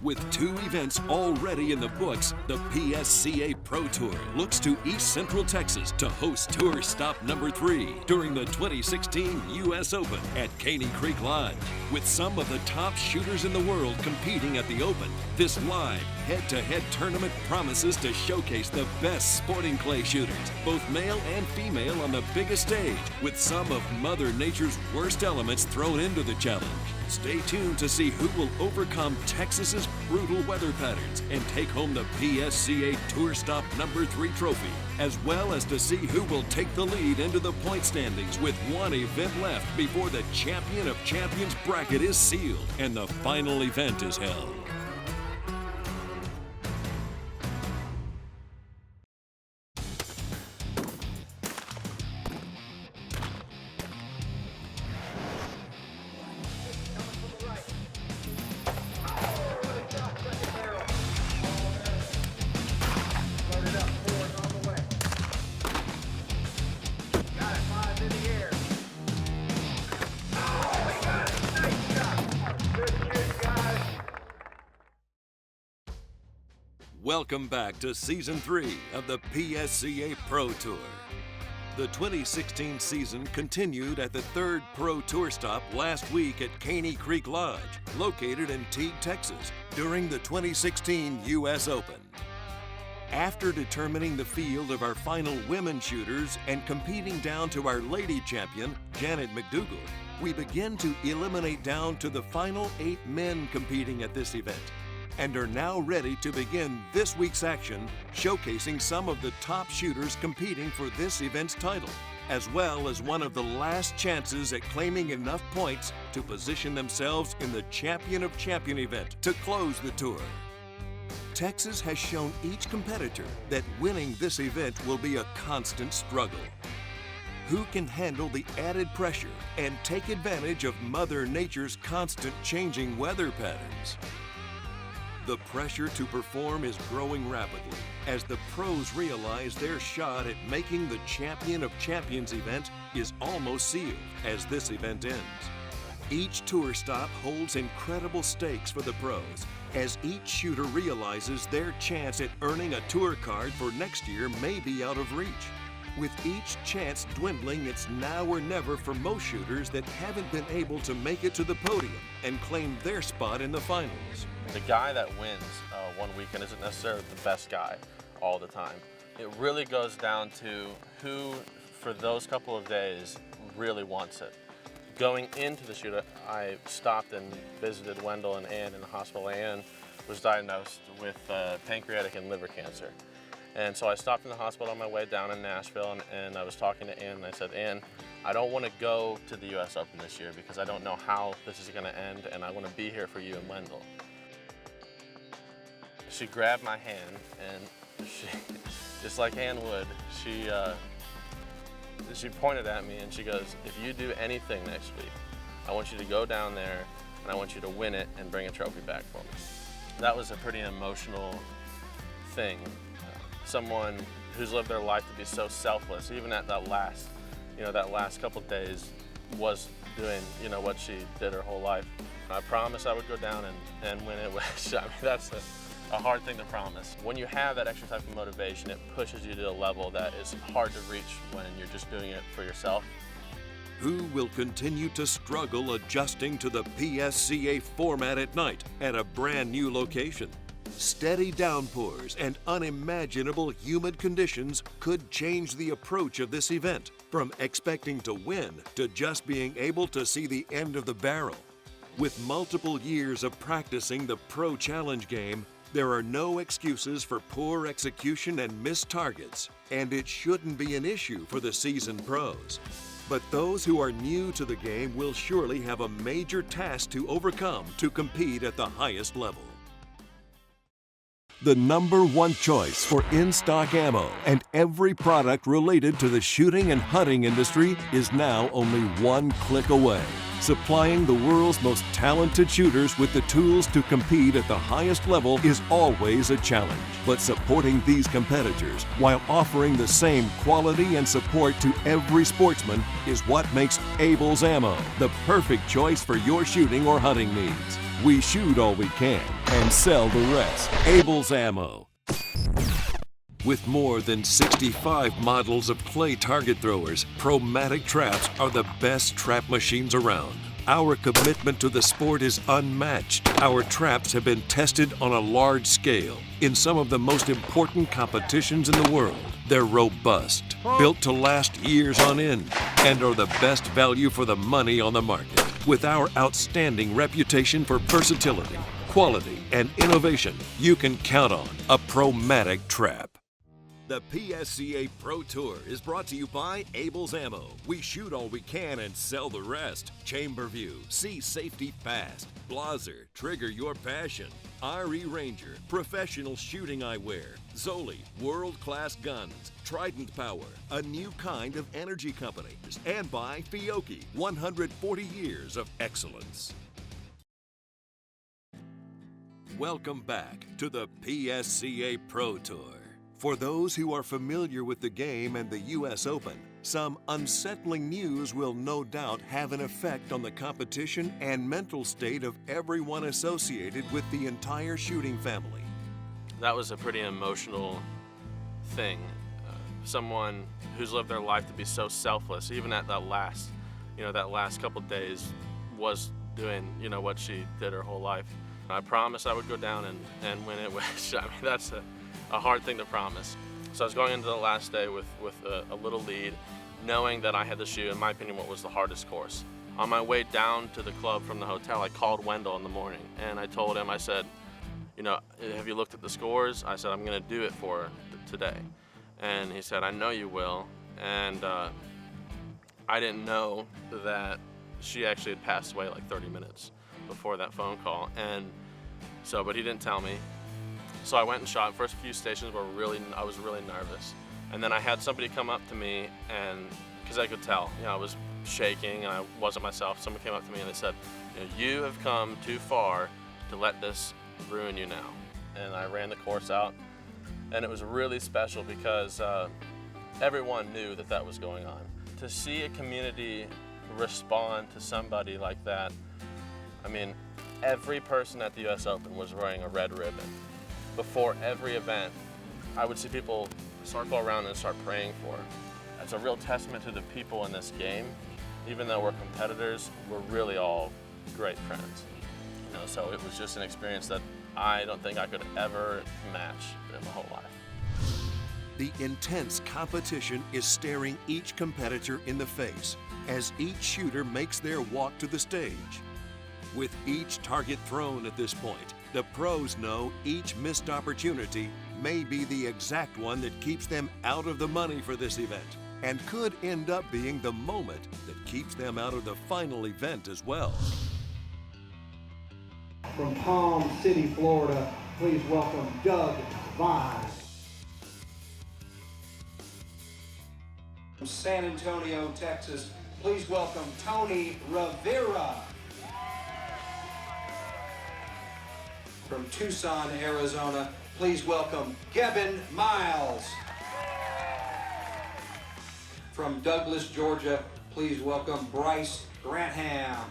With 2 events already in the books, the PSCA Pro Tour looks to East Central Texas to host Tour Stop number 3 during the 2016 US Open at Caney Creek Lodge. With some of the top shooters in the world competing at the Open, this live head-to-head tournament promises to showcase the best sporting clay shooters, both male and female, on the biggest stage, with some of Mother Nature's worst elements thrown into the challenge. Stay tuned to see who will overcome Texas's brutal weather patterns and take home the PSCA Tour Stop number 3 trophy, as well as to see who will take the lead into the point standings with 1 event left before the Champion of Champions bracket is sealed and the final event is held. Welcome back to Season 3 of the PSCA Pro Tour. The 2016 season continued at the 3rd Pro Tour stop last week at Caney Creek Lodge, located in Teague, Texas, during the 2016 US Open. After determining the field of our final women shooters and competing down to our lady champion, Janet McDougall, we begin to eliminate down to the final 8 men competing at this event, and are now ready to begin this week's action, showcasing some of the top shooters competing for this event's title, as well as one of the last chances at claiming enough points to position themselves in the Champion of Champion event to close the tour. Texas has shown each competitor that winning this event will be a constant struggle. Who can handle the added pressure and take advantage of Mother Nature's constant changing weather patterns? The pressure to perform is growing rapidly as the pros realize their shot at making the Champion of Champions event is almost sealed as this event ends. Each tour stop holds incredible stakes for the pros as each shooter realizes their chance at earning a tour card for next year may be out of reach. With each chance dwindling, it's now or never for most shooters that haven't been able to make it to the podium and claim their spot in the finals. The guy that wins one weekend isn't necessarily the best guy all the time. It really goes down to who, for those couple of days, really wants it. Going into the shoot, I stopped and visited Wendell and Ann in the hospital. Ann was diagnosed with pancreatic and liver cancer. And so I stopped in the hospital on my way down in Nashville, and I was talking to Ann, and I said, Ann, I don't want to go to the US Open this year because I don't know how this is going to end, and I want to be here for you in Wendell. She grabbed my hand, and she, just like Ann would, she pointed at me and she goes, if you do anything next week, I want you to go down there and I want you to win it and bring a trophy back for me. That was a pretty emotional thing. Someone who's lived their life to be so selfless, even at that last couple of days, was doing, what she did her whole life. I promised I would go down and win it, which, I mean, that's a hard thing to promise. When you have that extra type of motivation, it pushes you to a level that is hard to reach when you're just doing it for yourself. Who will continue to struggle adjusting to the PSCA format at night at a brand new location? Steady downpours and unimaginable humid conditions could change the approach of this event, from expecting to win to just being able to see the end of the barrel. With multiple years of practicing the Pro Challenge game, there are no excuses for poor execution and missed targets, and it shouldn't be an issue for the seasoned pros. But those who are new to the game will surely have a major task to overcome to compete at the highest level. The #1 choice for in-stock ammo and every product related to the shooting and hunting industry is now only one click away. Supplying the world's most talented shooters with the tools to compete at the highest level is always a challenge. But supporting these competitors while offering the same quality and support to every sportsman is what makes Abel's Ammo the perfect choice for your shooting or hunting needs. We shoot all we can and sell the rest. Abel's Ammo. With more than 65 models of clay target throwers, Promatic traps are the best trap machines around. Our commitment to the sport is unmatched. Our traps have been tested on a large scale in some of the most important competitions in the world. They're robust, built to last years on end, and are the best value for the money on the market. With our outstanding reputation for versatility, quality, and innovation, you can count on a Promatic trap. The PSCA Pro Tour is brought to you by Abel's Ammo. We shoot all we can and sell the rest. Chamber View, see safety fast. Blaser, trigger your passion. RE Ranger, professional shooting eyewear. Zoli, world-class guns. Trident Power, a new kind of energy company. And by Fiocchi, 140 years of excellence. Welcome back to the PSCA Pro Tour. For those who are familiar with the game and the US Open, some unsettling news will no doubt have an effect on the competition and mental state of everyone associated with the entire shooting family. That was a pretty emotional thing. Someone who's lived their life to be so selfless, even at that last couple days, was doing, what she did her whole life. I promised I would go down and win it, which, that's a hard thing to promise. So I was going into the last day with a little lead, knowing that I had to shoot, in my opinion, what was the hardest course. On my way down to the club from the hotel, I called Wendell in the morning, and I told him, I said, have you looked at the scores? I said, I'm gonna do it for her today. And he said, I know you will. And I didn't know that she actually had passed away like 30 minutes before that phone call. And so, but he didn't tell me. So I went and shot. First few stations were I was really nervous. And then I had somebody come up to me, and because I could tell, I was shaking and I wasn't myself. Someone came up to me and they said, you have come too far to let this ruin you now. And I ran the course out, and it was really special because everyone knew that was going on. To see a community respond to somebody like that, every person at the US Open was wearing a red ribbon. Before every event, I would see people circle around and start praying for her. It's a real testament to the people in this game. Even though we're competitors, we're really all great friends. So it was just an experience that I don't think I could ever match in my whole life. The intense competition is staring each competitor in the face as each shooter makes their walk to the stage. With each target thrown at this point, the pros know each missed opportunity may be the exact one that keeps them out of the money for this event, and could end up being the moment that keeps them out of the final event as well. From Palm City, Florida, please welcome Doug Vine. From San Antonio, Texas, please welcome Tony Rivera. From Tucson, Arizona, please welcome Kevin Miles. From Douglas, Georgia, please welcome Bryce Grantham.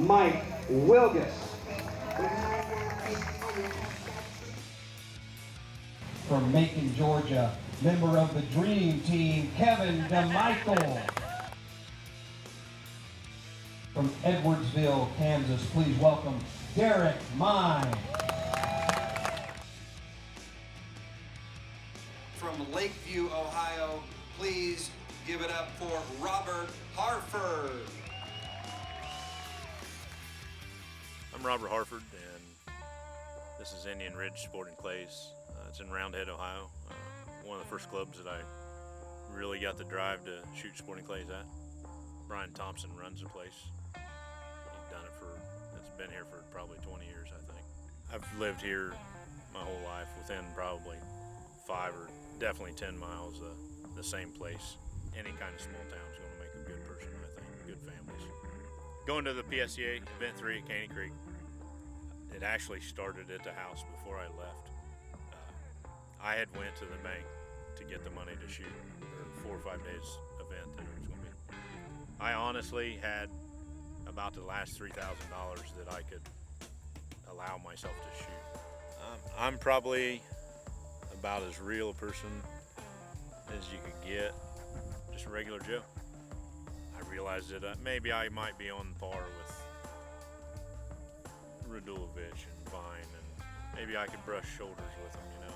Mike Wilgus. From Macon, Georgia, member of the Dream Team, Kevin DeMichael. From Edwardsville, Kansas, please welcome Derek Mine. From Lakeview, Ohio, please give it up for Robert Harford. I'm Robert Harford, and this is Indian Ridge Sporting Clays. It's in Round Head, Ohio. One of the first clubs that I really got the drive to shoot sporting clays at. Brian Thompson runs the place. It's been here for probably 20 years, I think. I've lived here my whole life, within probably 5 or definitely 10 miles of the same place. Any kind of small town is going to make a good person, I think, good families. Going to the PSCA Event 3 at Caney Creek, it actually started at the house before I left. I had went to the bank to get the money to shoot for a 4 or 5 days event that it was going to be. I honestly had about the last $3,000 that I could allow myself to shoot. I'm probably about as real a person as you could get, just a regular Joe. I realized that maybe I might be on par with Radulovic and Vine, and maybe I could brush shoulders with them, you know.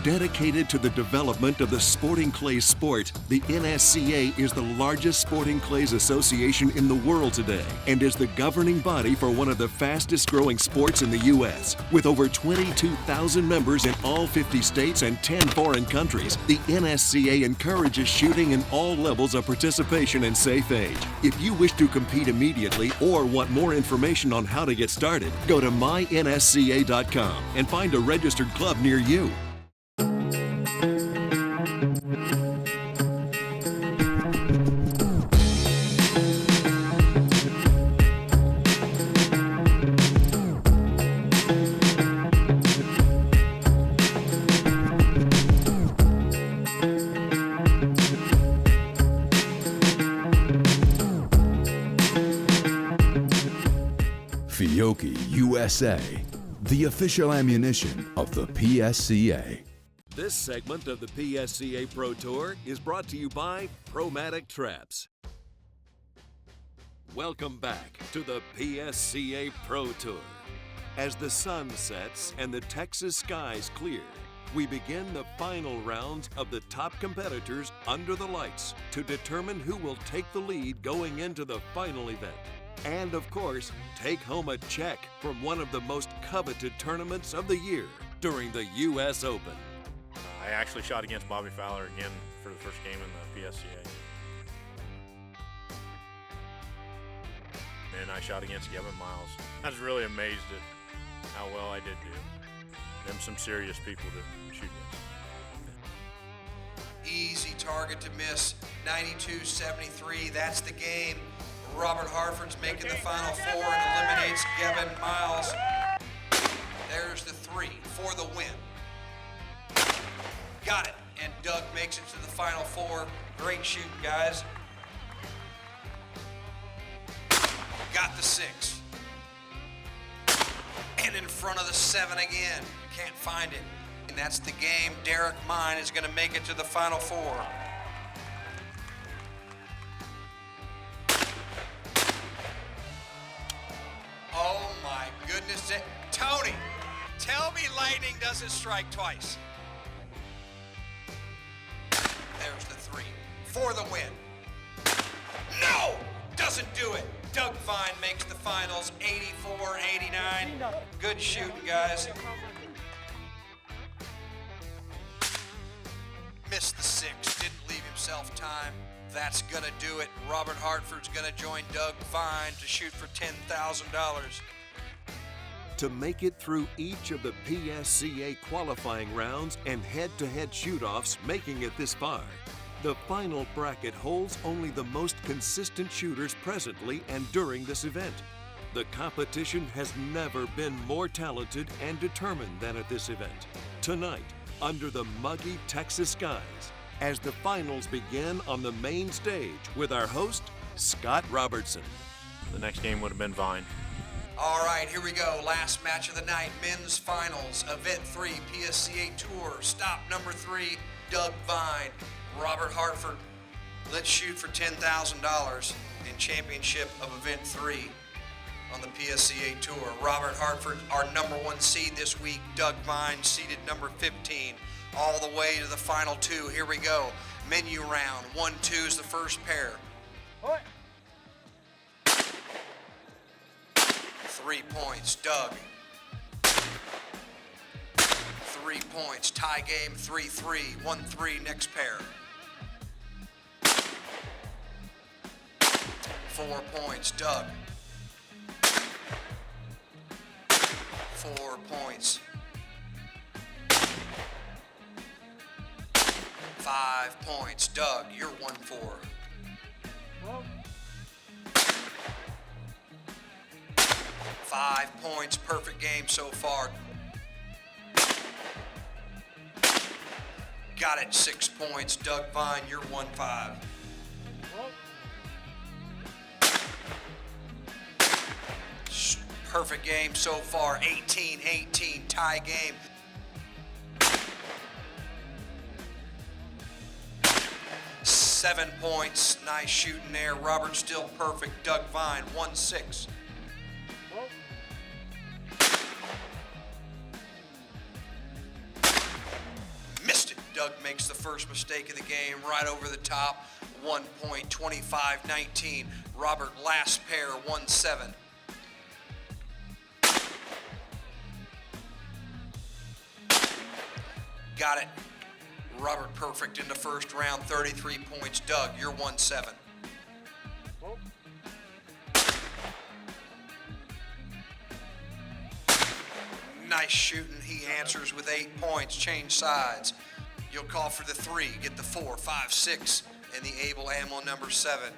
Dedicated to the development of the sporting clays sport, the NSCA is the largest sporting clays association in the world today and is the governing body for one of the fastest growing sports in the U.S. With over 22,000 members in all 50 states and 10 foreign countries, the NSCA encourages shooting in all levels of participation and safe age. If you wish to compete immediately or want more information on how to get started, go to mynsca.com and find a registered club near you. Fiocchi USA, the official ammunition of the PSCA. This segment of the PSCA Pro Tour is brought to you by Promatic Traps. Welcome back to the PSCA Pro Tour. As the sun sets and the Texas skies clear, we begin the final rounds of the top competitors under the lights to determine who will take the lead going into the final event. And of course, take home a check from one of the most coveted tournaments of the year during the US Open. I actually shot against Bobby Fowler again for the first game in the PSCA. And I shot against Gavin Miles. I was really amazed at how well I did do. Them some serious people to shoot against. Easy target to miss, 92-73, that's the game. Robert Hartford's making the Final Four and eliminates Gavin Miles. There's the three for the win. Got it, and Doug makes it to the Final Four. Great shooting, guys. Got the 6. And in front of the 7 again. Can't find it. And that's the game. Derek Mine is going to make it to the Final Four. Oh my goodness. Tony, tell me lightning doesn't strike twice. There's the 3 for the win. No! Doesn't do it. Doug Vine makes the finals, 84-89. Good shooting, guys. Missed the 6, didn't leave himself time. That's gonna do it. Robert Hartford's gonna join Doug Vine to shoot for $10,000. To make it through each of the PSCA qualifying rounds and head-to-head shoot-offs making it this far, the final bracket holds only the most consistent shooters presently and during this event. The competition has never been more talented and determined than at this event. Tonight, under the muggy Texas skies, as the finals begin on the main stage with our host, Scott Robertson. The next game would have been Vine. All right, here we go. Last match of the night, men's finals, event 3, PSCA Tour, stop number 3, Doug Vine, Robert Hartford. Let's shoot for $10,000 in championship of event 3 on the PSCA Tour. Robert Hartford, our number 1 seed this week. Doug Vine, seeded number 15, all the way to the final 2. Here we go. Menu round, 1-2 is the first pair. 3 points, Doug. 3 points, tie game, 3-3, 1-3, next pair. 4 points, Doug. 4 points. 5 points, Doug, you're 1-4. 5 points, perfect game so far. Got it, 6 points. Doug Vine, you're 1-5. Perfect game so far, 18-18, tie game. Seven points, nice shooting there. Robert still perfect. Doug Vine, 1-6. Missed it. Doug makes the first mistake of the game, right over the top. 1 point, 25-19. Robert, last pair, 1-7. Got it. Robert perfect in the first round, 33 points. Doug, you're 1-7. Nice shooting. He answers with 8 points. Change sides. You'll call for the 3, get the 4, 5, 6, and the Able Ammo number 7.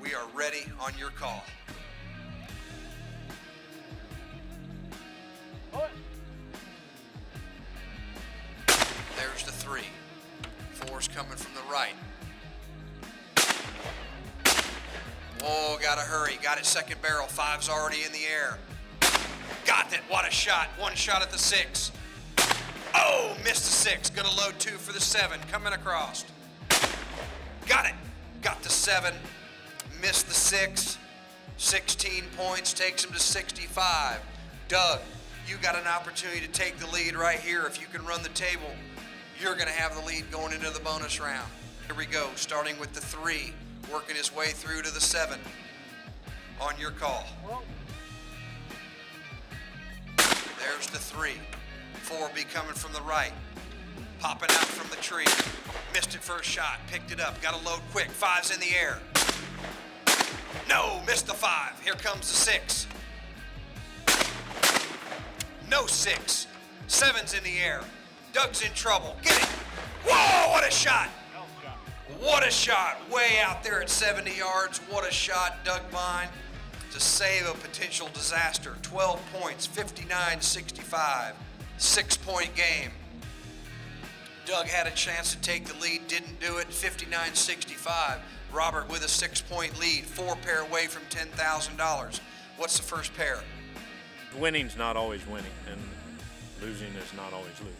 We are ready on your call. There's the 3. 4's coming from the right. Oh, gotta hurry. Got it, second barrel. 5's already in the air. Got it. What a shot. 1 shot at the 6. Oh, missed the 6. Gonna load 2 for the 7. Coming across. Got it. Got the 7. Missed the 6. 16 points. Takes him to 65. Doug, you got an opportunity to take the lead right here. If you can run the table, you're going to have the lead going into the bonus round. Here we go, starting with the 3, working his way through to the 7. On your call. There's the 3. 4 be coming from the right. Popping out from the tree. Missed it first shot, picked it up, got to load quick. 5's in the air. No, missed the 5. Here comes the 6. No 6. 7's in the air. Doug's in trouble. Get it. Whoa, what a shot. What a shot. Way out there at 70 yards. What a shot, Doug Vine, to save a potential disaster. 12 points, 59-65. 6-point game. Doug had a chance to take the lead, didn't do it. 59-65. Robert with a 6-point lead, 4 pair away from $10,000. What's the first pair? Winning's not always winning, and losing is not always losing.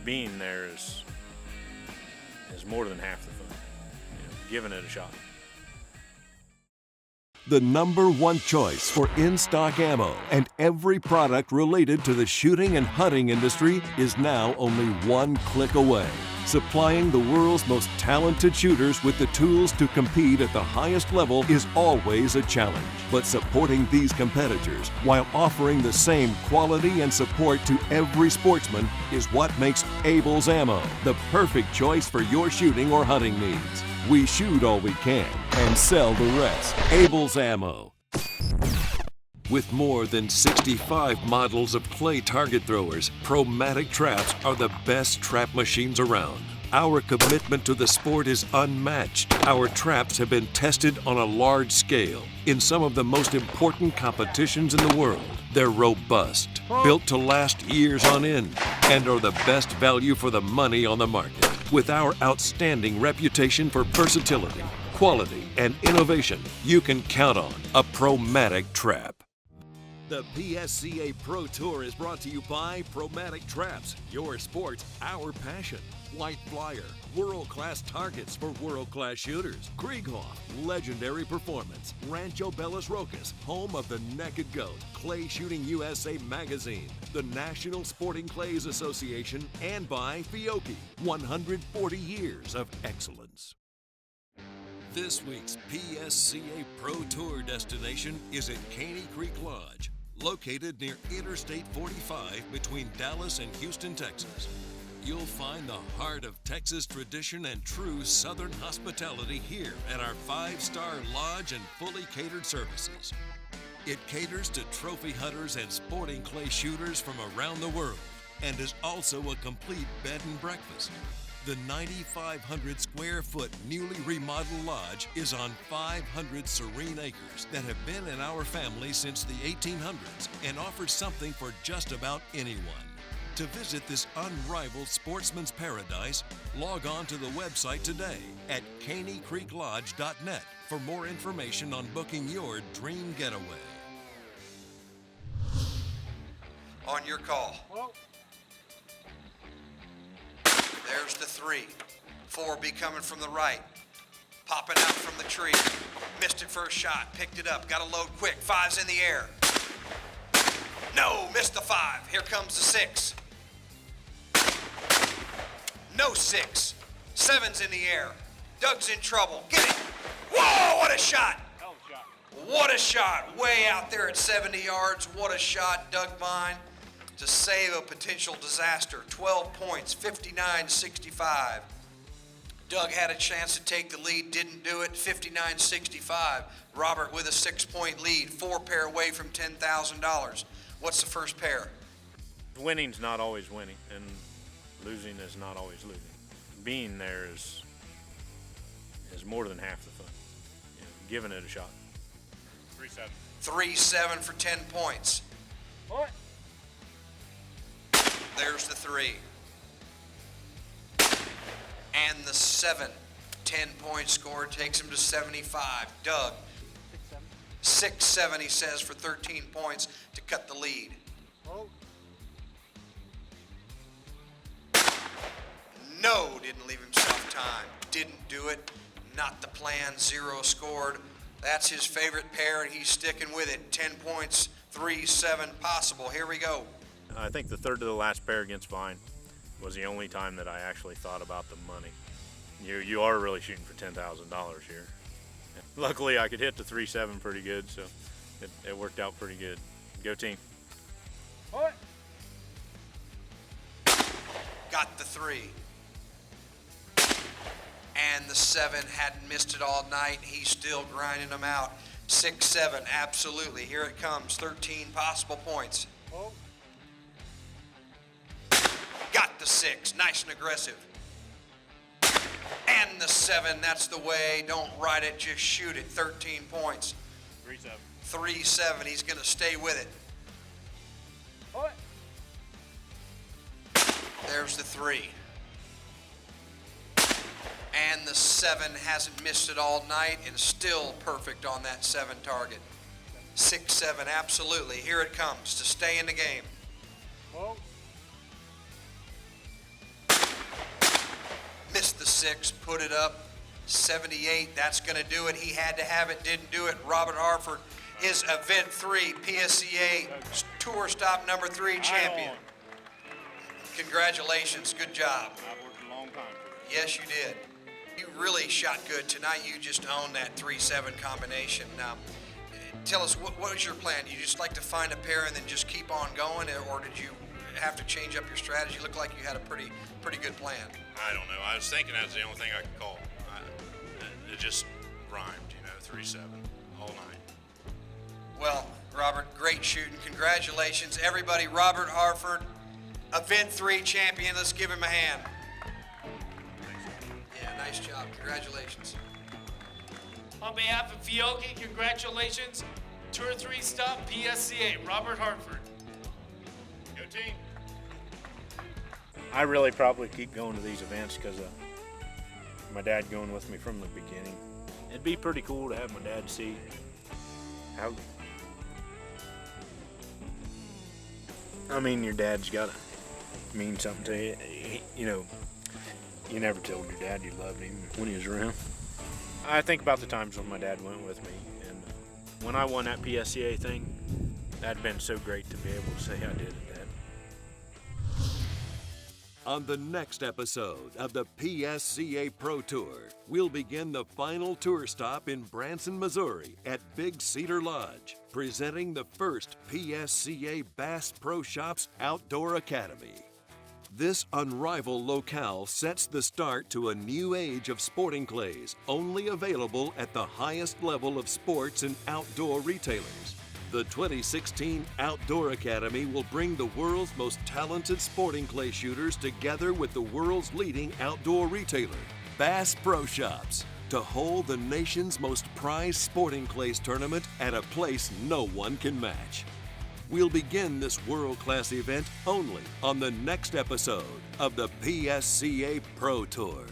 Being there is more than half the fun. Giving it a shot. The #1 choice for in-stock ammo and every product related to the shooting and hunting industry is now only 1 click away. Supplying the world's most talented shooters with the tools to compete at the highest level is always a challenge. But supporting these competitors while offering the same quality and support to every sportsman is what makes Abel's Ammo the perfect choice for your shooting or hunting needs. We shoot all we can and sell the rest. Abel's Ammo. With more than 65 models of clay target throwers, Promatic traps are the best trap machines around. Our commitment to the sport is unmatched. Our traps have been tested on a large scale in some of the most important competitions in the world. They're robust, built to last years on end, and are the best value for the money on the market. With our outstanding reputation for versatility, quality, and innovation, you can count on a Promatic trap. The PSCA Pro Tour is brought to you by Promatic Traps, your sport, our passion. White Flyer, world-class targets for world-class shooters. Krieghoff, legendary performance. Rancho Belas Rocas, home of the Naked Goat. Clay Shooting USA Magazine, the National Sporting Clays Association, and by Fiocchi, 140 years of excellence. This week's PSCA Pro Tour destination is at Caney Creek Lodge, located near Interstate 45 between Dallas and Houston, Texas. You'll find the heart of Texas tradition and true Southern hospitality here at our 5-star lodge and fully catered services. It caters to trophy hunters and sporting clay shooters from around the world and is also a complete bed and breakfast. The 9,500 square foot newly remodeled lodge is on 500 serene acres that have been in our family since the 1800s and offers something for just about anyone. To visit this unrivaled sportsman's paradise, log on to the website today at caneycreeklodge.net for more information on booking your dream getaway. On your call. There's the 3. 4B coming from the right. Popping out from the tree. Missed it first shot. Picked it up. Got to load quick. 5's in the air. No, missed the 5. Here comes the 6. No 6. 7's in the air. Doug's in trouble. Get it. Whoa, what a shot. What a shot. Way out there at 70 yards. What a shot, Doug Vine, to save a potential disaster. 12 points, 59-65. Doug had a chance to take the lead, didn't do it, 59-65. Robert with a 6-point lead, 4 pair away from $10,000. What's the first pair? Winning's not always winning, and losing is not always losing. Being there is more than half the fun. You know, giving it a shot. 3-7. 3-7 for 10 points. What? There's the 3. And the 7. 10-point score takes him to 75. Doug. 6-7, he says, for 13 points to cut the lead. No, didn't leave himself time. Didn't do it. Not the plan. 0 scored. That's his favorite pair, and he's sticking with it. 10 points, 3-7 possible. Here we go. I think the third to the last pair against Vine was the only time that I actually thought about the money. You are really shooting for $10,000 here. Luckily, I could hit the 3-7 pretty good, so it worked out pretty good. Go team. What? Got the 3. And the 7 hadn't missed it all night. He's still grinding them out. 6-7, absolutely. Here it comes, 13 possible points. Got the 6, nice and aggressive. And the 7, that's the way. Don't ride it, just shoot it. 13 points. 3-7. 3-7, he's gonna stay with it. What? There's the 3. And the 7 hasn't missed it all night and still perfect on that 7 target. 6-7, absolutely. Here it comes to stay in the game. Missed the 6, put it up. 78, that's going to do it. He had to have it, didn't do it. Robert Harford is Event 3 PSCA Tour Stop number 3 champion. Congratulations, good job. I've worked a long time for Yes, you did. You really shot good tonight. You just owned that 3-7 combination. Now, tell us, what was your plan? You just like to find a pair and then just keep on going, or did you have to change up your strategy? Looked like you had a pretty good plan. I don't know. I was thinking that's the only thing I could call. It just rhymed, 3-7 all night. Well, Robert, great shooting. Congratulations, everybody. Robert Harford, Event 3 champion. Let's give him a hand. Yeah, nice job. Congratulations. On behalf of Fiocchi, congratulations. Tour 3 stop PSCA, Robert Hartford. Go team. I really probably keep going to these events because of my dad going with me from the beginning. It'd be pretty cool to have my dad see how. I mean, your dad's got to mean something to you. You never told your dad you loved him when he was around. I think about the times when my dad went with me, and when I won that PSCA thing, that'd been so great to be able to say I did it, Dad. On the next episode of the PSCA Pro Tour, we'll begin the final tour stop in Branson, Missouri at Big Cedar Lodge, presenting the first PSCA Bass Pro Shops Outdoor Academy. This unrivaled locale sets the start to a new age of sporting clays, only available at the highest level of sports and outdoor retailers. The 2016 Outdoor Academy will bring the world's most talented sporting clay shooters together with the world's leading outdoor retailer, Bass Pro Shops, to hold the nation's most prized sporting clays tournament at a place no one can match. We'll begin this world-class event only on the next episode of the PSCA Pro Tour.